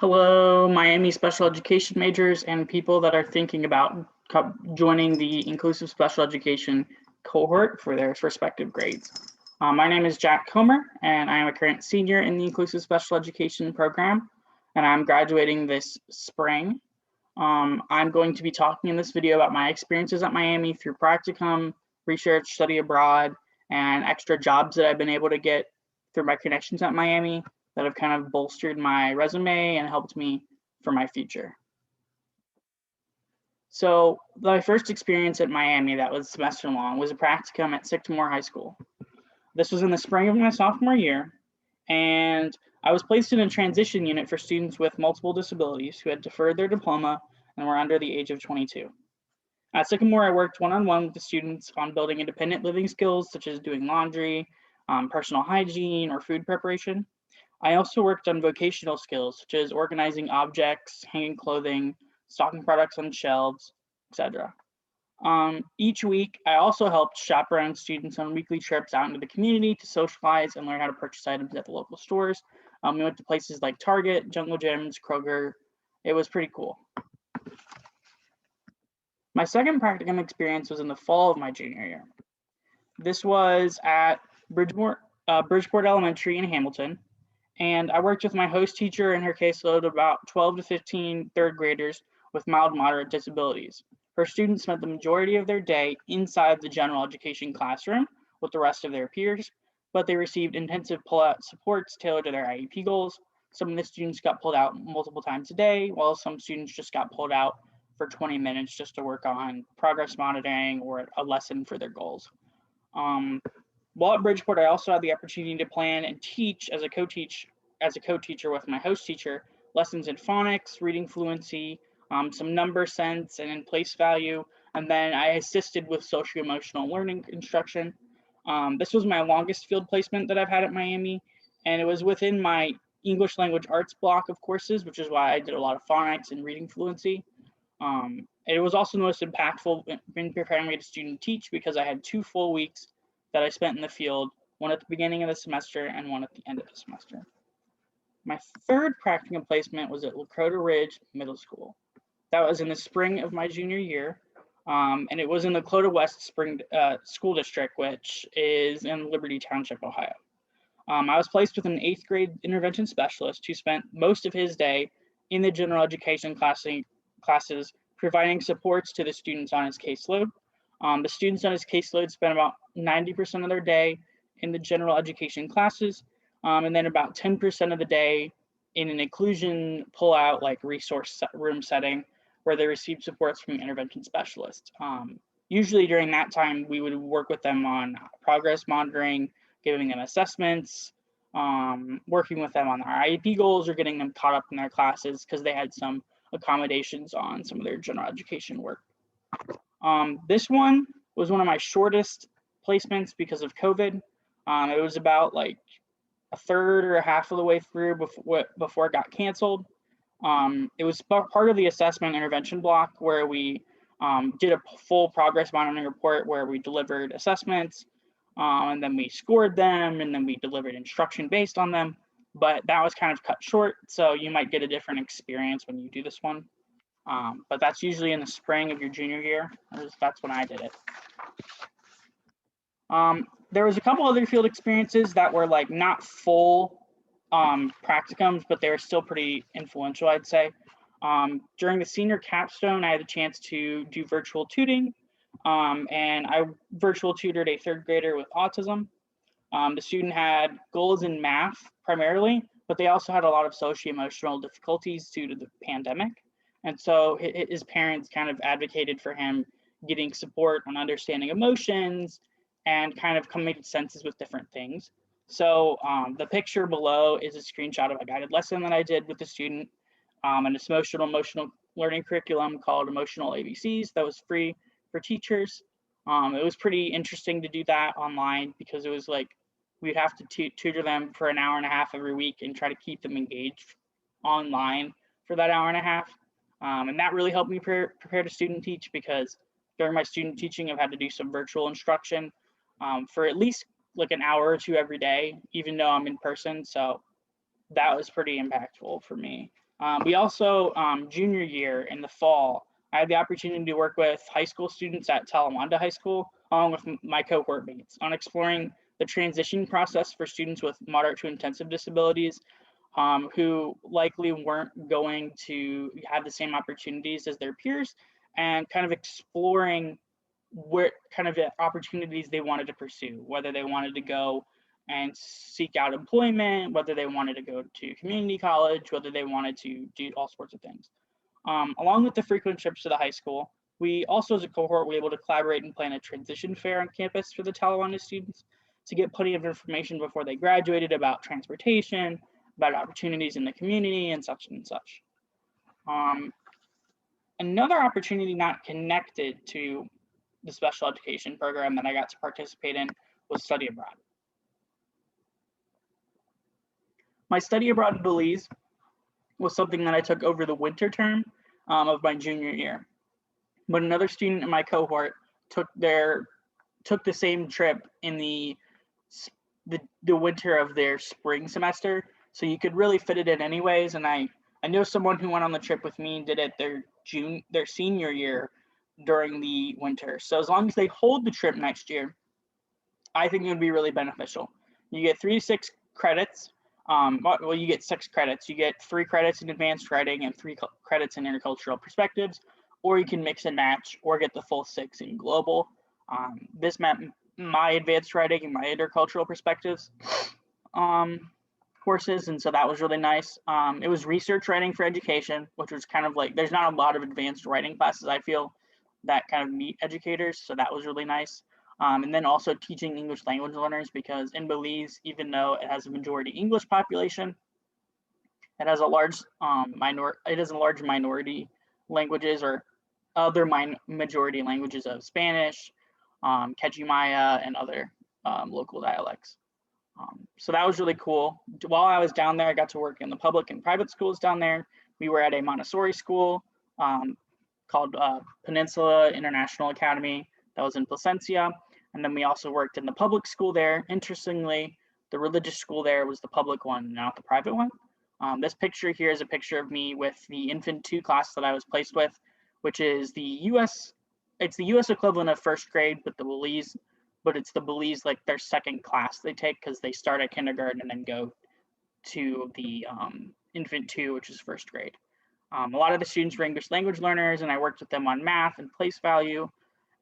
Hello, Miami special education majors and people that are thinking about joining the inclusive special education cohort for their respective grades. My name is Jack Comer, and I am a current senior in the inclusive special education program, and I'm graduating this spring. I'm going to be talking in this video about my experiences at Miami through practicum, research, study abroad, and extra jobs that I've been able to get through my connections at Miami that have kind of bolstered my resume and helped me for my future. So my first experience at Miami that was semester long was a practicum at Sycamore High School. This was in the spring of my sophomore year, and I was placed in a transition unit for students with multiple disabilities who had deferred their diploma and were under the age of 22. At Sycamore, I worked one-on-one with the students on building independent living skills such as doing laundry, personal hygiene, or food preparation. I also worked on vocational skills such as organizing objects, hanging clothing, stocking products on shelves, etc. Each week, I also helped chaperone students on weekly trips out into the community to socialize and learn how to purchase items at the local stores. We went to places like Target, Jungle Gyms, Kroger. It was pretty cool. My second practicum experience was in the fall of my junior year. This was at Bridgeport Elementary in Hamilton, and I worked with my host teacher and her caseload of about 12 to 15 third graders with mild moderate disabilities. Her students spent the majority of their day inside the general education classroom with the rest of their peers, but they received intensive pull-out supports tailored to their IEP goals. Some of the students got pulled out multiple times a day, while some students just got pulled out for 20 minutes just to work on progress monitoring or a lesson for their goals. While at Bridgeport, I also had the opportunity to plan and teach as a co-teacher with my host teacher, lessons in phonics, reading fluency, some number sense and in place value, and then I assisted with socio-emotional learning instruction. This was my longest field placement that I've had at Miami, and it was within my English language arts block of courses, which is why I did a lot of phonics and reading fluency. It was also the most impactful in preparing me to student teach because I had 2 full weeks that I spent in the field, one at the beginning of the semester and one at the end of the semester. My third practicum placement was at Lakota Ridge Middle School. That was in the spring of my junior year, and it was in the Lakota West School District, which is in Liberty Township, Ohio. I was placed with an 8th grade intervention specialist who spent most of his day in the general education classes providing supports to the students on his caseload. The students on his caseload spent about 90% of their day in the general education classes, and then about 10% of the day in an inclusion pull-out like resource room setting where they received supports from intervention specialists. Usually during that time, we would work with them on progress monitoring, giving them assessments, working with them on their IEP goals or getting them caught up in their classes because they had some accommodations on some of their general education work. This one was one of my shortest placements because of COVID. It was about like a third or a half of the way through before it got canceled. It was part of the assessment intervention block where we did a full progress monitoring report where we delivered assessments and then we scored them and then we delivered instruction based on them. But that was kind of cut short, so you might get a different experience when you do this one. But that's usually in the spring of your junior year. That's when I did it. There was a couple other field experiences that were like not full practicums, but they were still pretty influential, I'd say. During the senior capstone, I had a chance to do virtual tutoring, and I virtual tutored a 3rd grader with autism. The student had goals in math primarily, but they also had a lot of socio-emotional difficulties due to the pandemic. And so his parents kind of advocated for him getting support on understanding emotions and kind of coming to senses with different things. So the picture below is a screenshot of a guided lesson that I did with the student, an emotional learning curriculum called Emotional ABCs that was free for teachers. It was pretty interesting to do that online because it was like we'd have to tutor them for an hour and a half every week and try to keep them engaged online for that hour and a half. And that really helped me prepare to student teach because during my student teaching, I've had to do some virtual instruction for at least like an hour or 2 every day, even though I'm in person. So that was pretty impactful for me. We also, junior year in the fall, I had the opportunity to work with high school students at Talawanda High School, along with my cohort mates, on exploring the transition process for students with moderate to intensive disabilities, who likely weren't going to have the same opportunities as their peers, and kind of exploring where kind of opportunities they wanted to pursue, whether they wanted to go and seek out employment, whether they wanted to go to community college, whether they wanted to do all sorts of things. Along with the frequent trips to the high school, we also as a cohort were able to collaborate and plan a transition fair on campus for the Talawanda students to get plenty of information before they graduated about transportation, about opportunities in the community, and such and such. Another opportunity not connected to the special education program that I got to participate in was study abroad. My study abroad in Belize was something that I took over the winter term of my junior year. But another student in my cohort took the same trip in the winter of their spring semester, so you could really fit it in anyways. And I know someone who went on the trip with me and did it their senior year during the winter. So as long as they hold the trip next year, I think it would be really beneficial. You get 3 to 6 credits. Well, you get 6 credits. You get 3 credits in advanced writing and 3 credits in intercultural perspectives, or you can mix and match or get the full 6 in global. This meant my advanced writing and my intercultural perspectives courses, and so that was really nice. It was research writing for education, which was kind of like, there's not a lot of advanced writing classes, I feel, that kind of meet educators, so that was really nice. And then also teaching English language learners, because in Belize, even though it has a majority English population, it has a large minority languages or other majority languages of Spanish, Quechua Maya, and other local dialects. So that was really cool. While I was down there, I got to work in the public and private schools down there. We were at a Montessori school called Peninsula International Academy that was in Placencia. And then we also worked in the public school there. Interestingly, the religious school there was the public one, not the private one. This picture here is a picture of me with the infant 2 class that I was placed with, which is it's the US equivalent of first grade with the Belize, but it's the Belize, like their second class they take, because they start at kindergarten and then go to the infant 2, which is first grade. A lot of the students were English language learners, and I worked with them on math and place value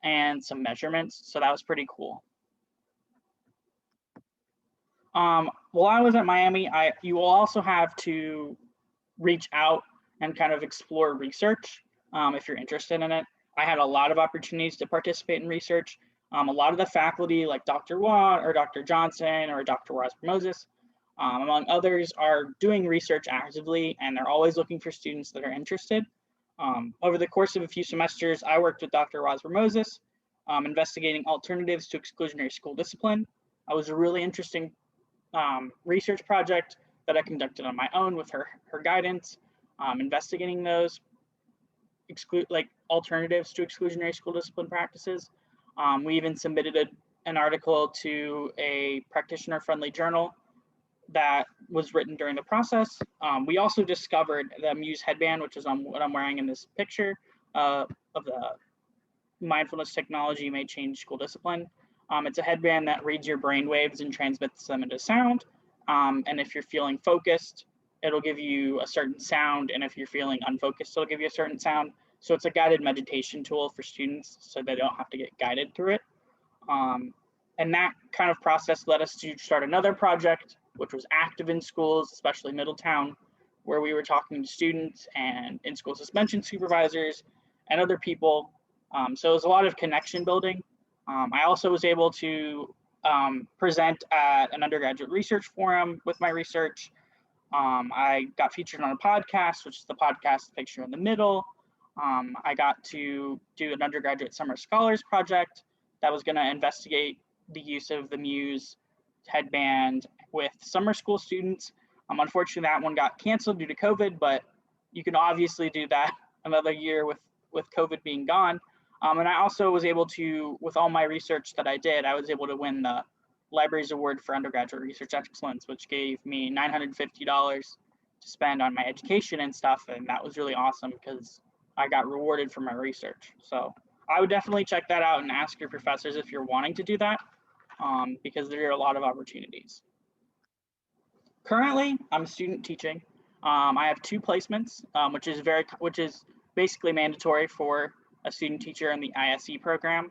and some measurements, so that was pretty cool. While I was at Miami, you will also have to reach out and kind of explore research if you're interested in it. I had a lot of opportunities to participate in research. A lot of the faculty, like Dr. Watt or Dr. Johnson or Dr. Moses, among others, are doing research actively, and they're always looking for students that are interested. Over the course of a few semesters, I worked with Dr. Moses, investigating alternatives to exclusionary school discipline. It was a really interesting research project that I conducted on my own with her guidance, investigating those alternatives to exclusionary school discipline practices. We even submitted an article to a practitioner-friendly journal that was written during the process. We also discovered the Muse headband, which is what I'm wearing in this picture of the mindfulness technology may change school discipline. It's a headband that reads your brain waves and transmits them into sound. And if you're feeling focused, it'll give you a certain sound. And if you're feeling unfocused, it'll give you a certain sound. So it's a guided meditation tool for students so they don't have to get guided through it. And that kind of process led us to start another project, which was active in schools, especially Middletown, where we were talking to students and in-school suspension supervisors and other people. So it was a lot of connection building. I also was able to present at an undergraduate research forum with my research. I got featured on a podcast, which is the podcast picture in the middle. I got to do an undergraduate summer scholars project that was going to investigate the use of the Muse headband with summer school students. Unfortunately, that one got canceled due to COVID, but you can obviously do that another year with COVID being gone. And I also was able to, with all my research that I did, I was able to win the Libraries Award for Undergraduate Research Excellence, which gave me $950 to spend on my education and stuff, and that was really awesome because I got rewarded for my research. So I would definitely check that out and ask your professors if you're wanting to do that, because there are a lot of opportunities. Currently, I'm student teaching. I have 2 placements, which is basically mandatory for a student teacher in the ISE program.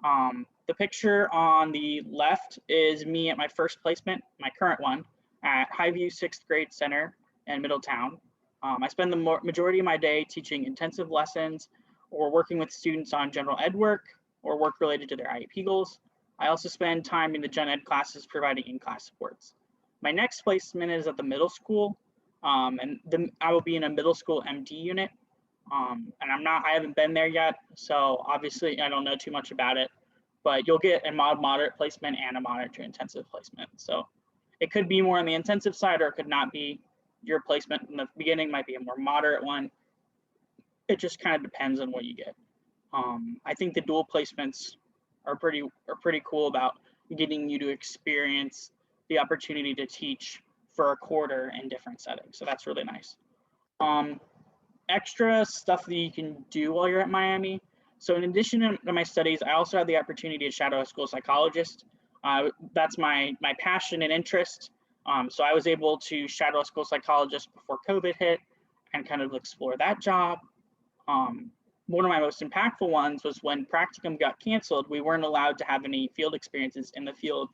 The picture on the left is me at my first placement, my current one, at Highview 6th Grade Center in Middletown. I spend the majority of my day teaching intensive lessons or working with students on general ed work or work related to their IEP goals. I also spend time in the gen ed classes providing in-class supports. My next placement is at the middle school, I will be in a middle school MD unit. And I haven't been there yet, so obviously I don't know too much about it, but you'll get a moderate placement and a moderate to intensive placement. So it could be more on the intensive side, or it could not be. Your placement in the beginning might be a more moderate one. It just kind of depends on what you get. I think the dual placements are pretty cool about getting you to experience the opportunity to teach for a quarter in different settings. So that's really nice. Extra stuff that you can do while you're at Miami. So in addition to my studies, I also had the opportunity to shadow a school psychologist. That's my passion and interest. So I was able to shadow a school psychologist before COVID hit and kind of explore that job. One of my most impactful ones was when practicum got canceled, we weren't allowed to have any field experiences in the field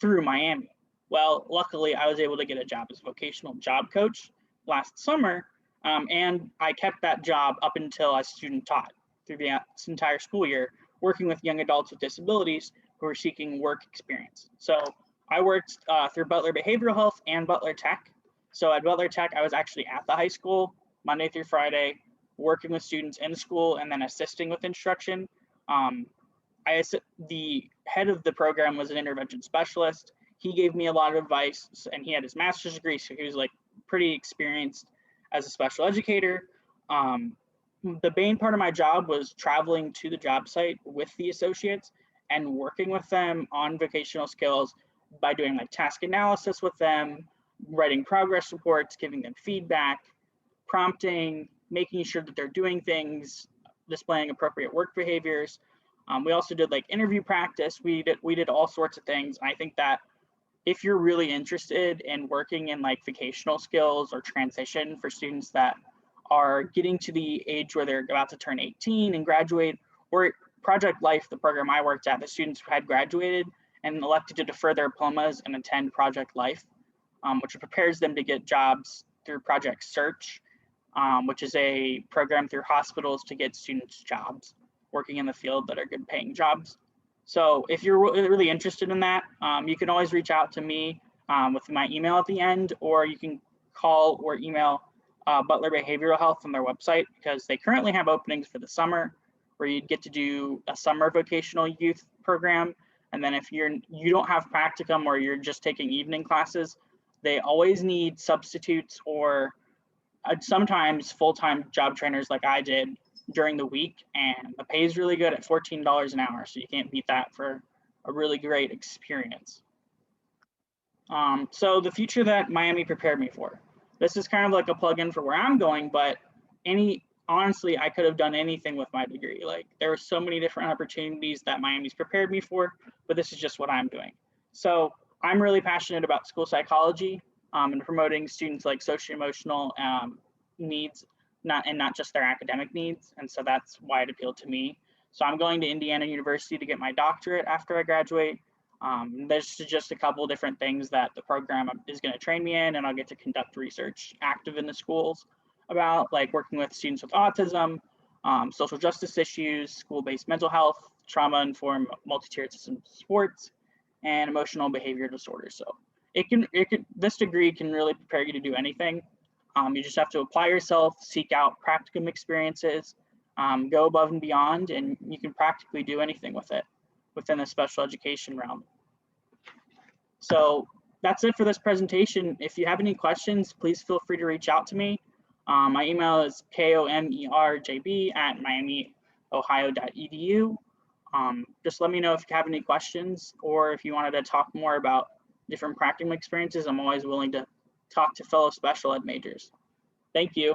through Miami. Well, luckily I was able to get a job as a vocational job coach last summer, and I kept that job up until I student taught through the entire school year, working with young adults with disabilities who are seeking work experience. So I worked through Butler Behavioral Health and Butler Tech. So at Butler Tech, I was actually at the high school Monday through Friday, working with students in school and then assisting with instruction. The head of the program was an intervention specialist. He gave me a lot of advice, and he had his master's degree, so he was like pretty experienced as a special educator. The main part of my job was traveling to the job site with the associates and working with them on vocational skills by doing like task analysis with them, writing progress reports, giving them feedback, prompting, making sure that they're doing things, displaying appropriate work behaviors. We also did like interview practice. We did all sorts of things. I think that if you're really interested in working in like vocational skills or transition for students that are getting to the age where they're about to turn 18 and graduate, or Project Life, the program I worked at, the students had graduated and elected to defer their diplomas and attend Project Life, which prepares them to get jobs through Project Search, which is a program through hospitals to get students jobs working in the field that are good paying jobs. So if you're really interested in that, you can always reach out to me with my email at the end, or you can call or email Butler Behavioral Health on their website, because they currently have openings for the summer where you'd get to do a summer vocational youth program. And then if you don't have practicum or you're just taking evening classes, they always need substitutes or sometimes full-time job trainers like I did during the week, and the pay is really good at $14 an hour, so you can't beat that for a really great experience. So the future that Miami prepared me for. This is kind of like a plug-in for where I'm going, but honestly, I could have done anything with my degree. Like there are so many different opportunities that Miami's prepared me for, but this is just what I'm doing. So I'm really passionate about school psychology and promoting students like socio-emotional needs, not just their academic needs. And so that's why it appealed to me. So I'm going to Indiana University to get my doctorate after I graduate. There's just a couple different things that the program is going to train me in, and I'll get to conduct research active in the schools about, like working with students with autism, social justice issues, school-based mental health, trauma-informed multi-tiered system supports, and emotional and behavior disorders. So this degree can really prepare you to do anything. You just have to apply yourself, seek out practicum experiences, go above and beyond, and you can practically do anything with it within the special education realm. So that's it for this presentation. If you have any questions, please feel free to reach out to me. My email is komerjb@miamiohio.edu. Just let me know if you have any questions, or if you wanted to talk more about different practicum experiences. I'm always willing to talk to fellow special ed majors. Thank you.